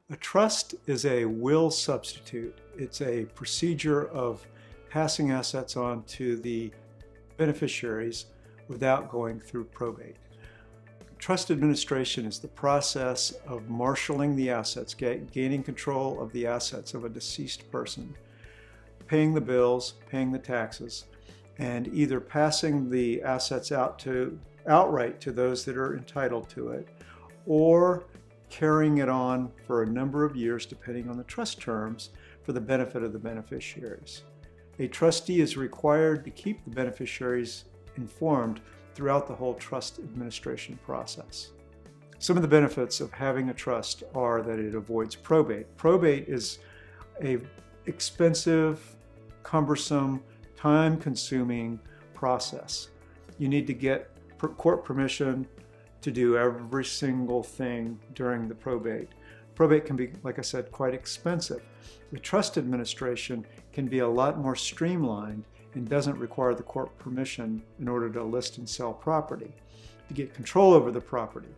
A trust is a will substitute. It's a procedure of passing assets on to the beneficiaries without going through probate. Trust administration is the process of marshaling the assets, gaining control of the assets of a deceased person, paying the bills, paying the taxes, and either passing the assets outright to those that are entitled to it, or carrying it on for a number of years, depending on the trust terms, for the benefit of the beneficiaries. A trustee is required to keep the beneficiaries informed throughout the whole trust administration process. Some of the benefits of having a trust are that it avoids probate. Probate is an expensive, cumbersome, time-consuming process. You need to get court permission to do every single thing during the probate. Probate can be, like I said, quite expensive. The trust administration can be a lot more streamlined and doesn't require the court permission in order to list and sell property. To get control over the property,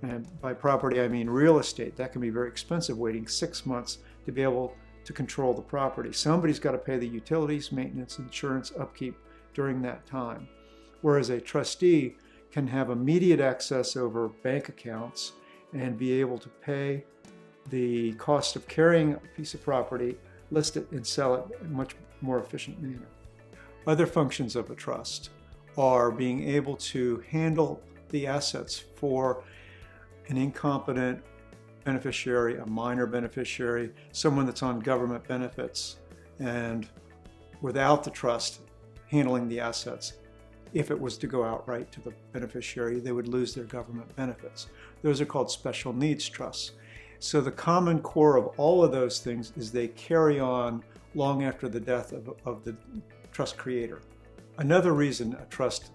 and by property I mean real estate, that can be very expensive, waiting 6 months to be able to control the property. Somebody's got to pay the utilities, maintenance, insurance, upkeep during that time. Whereas a trustee can have immediate access over bank accounts and be able to pay the cost of carrying a piece of property, list it, and sell it in a much more efficient manner. Other functions of a trust are being able to handle the assets for an incompetent beneficiary, a minor beneficiary, someone that's on government benefits, and without the trust handling the assets, if it was to go outright to the beneficiary, they would lose their government benefits. Those are called special needs trusts. So the common core of all of those things is they carry on long after the death of the trust creator. Another reason a trust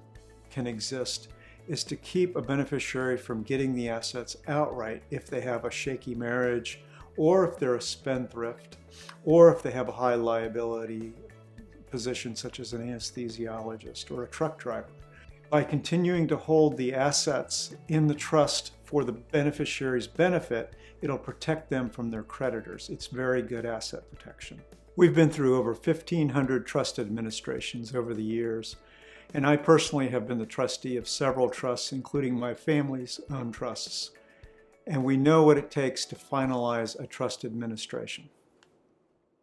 can exist is to keep a beneficiary from getting the assets outright if they have a shaky marriage, or if they're a spendthrift, or if they have a high liability position such as an anesthesiologist or a truck driver. By continuing to hold the assets in the trust for the beneficiary's benefit, it'll protect them from their creditors. It's very good asset protection. We've been through over 1,500 trust administrations over the years, and I personally have been the trustee of several trusts, including my family's own trusts. And we know what it takes to finalize a trust administration.